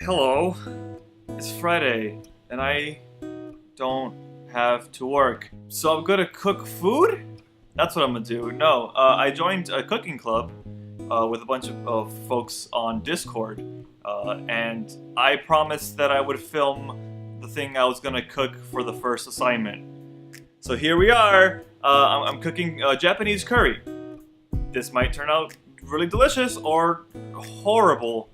Hello. It's Friday, and I don't have to work. So I'm gonna cook food? That's what I'm gonna do. No, I joined a cooking club with a bunch of folks on Discord, and I promised that I would film the thing I was gonna cook for the first assignment. So here we are. I'm cooking Japanese curry. This might turn out really delicious or horrible.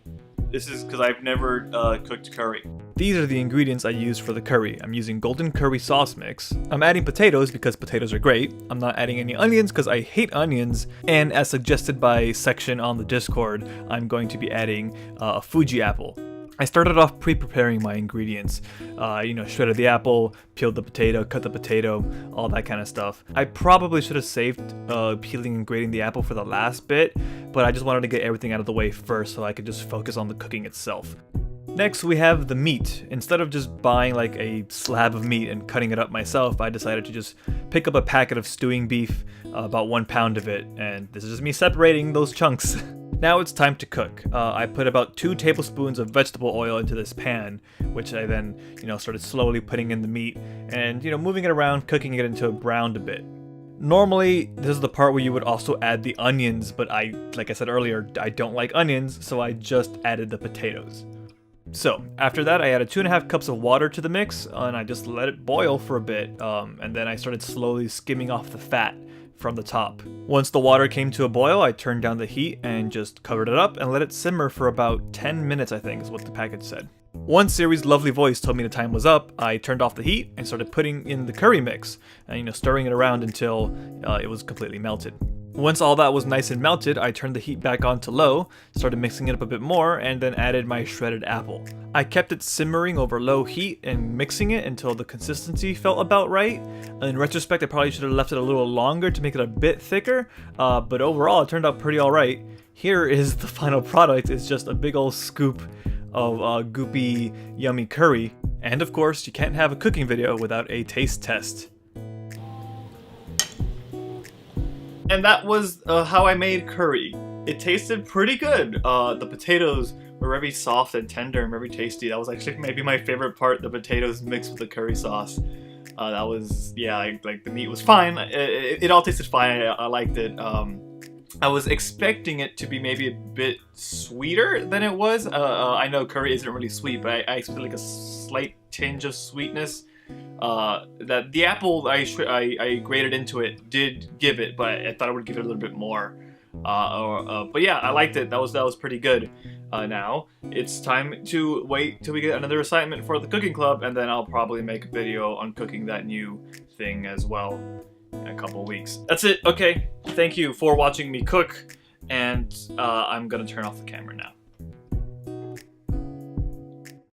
This is because I've never cooked curry. These are the ingredients I use for the curry. I'm using golden curry sauce mix. I'm adding potatoes because potatoes are great. I'm not adding any onions because I hate onions. And as suggested by section on the Discord, I'm going to be adding a Fuji apple. I started off pre-preparing my ingredients. Shredded the apple, peeled the potato, cut the potato, all that kind of stuff. I probably should have saved peeling and grating the apple for the last bit, but I just wanted to get everything out of the way first so I could just focus on the cooking itself. Next, we have the meat. Instead of just buying like a slab of meat and cutting it up myself, I decided to just pick up a packet of stewing beef, about 1 pound of it, and this is just me separating those chunks. Now it's time to cook. I put about 2 tablespoons of vegetable oil into this pan, which I then, started slowly putting in the meat and, moving it around, cooking it until it browned a bit. Normally, this is the part where you would also add the onions, but like I said earlier, I don't like onions, so I just added the potatoes. So, after that, I added 2.5 cups of water to the mix, and I just let it boil for a bit, and then I started slowly skimming off the fat from the top. Once the water came to a boil, I turned down the heat and just covered it up and let it simmer for about 10 minutes, I think is what the package said. Once Siri's lovely voice told me the time was up, I turned off the heat and started putting in the curry mix, and stirring it around until it was completely melted. Once all that was nice and melted, I turned the heat back on to low, started mixing it up a bit more, and then added my shredded apple. I kept it simmering over low heat and mixing it until the consistency felt about right. In retrospect, I probably should have left it a little longer to make it a bit thicker, but overall it turned out pretty alright. Here is the final product. It's just a big old scoop of goopy, yummy curry. And of course, you can't have a cooking video without a taste test. And that was how I made curry. It tasted pretty good. The potatoes were very soft and tender and very tasty. That was actually maybe my favorite part, the potatoes mixed with the curry sauce. That was, like the meat was fine. It all tasted fine. I liked it. I was expecting it to be maybe a bit sweeter than it was. I know curry isn't really sweet, but I expected like a slight tinge of sweetness. That the apple I grated into it did give it, but I thought it would give it a little bit more. But yeah, I liked it. That was pretty good. Now it's time to wait till we get another assignment for the cooking club, and then I'll probably make a video on cooking that new thing as well in a couple weeks. That's it. Okay, thank you for watching me cook, and I'm gonna turn off the camera now.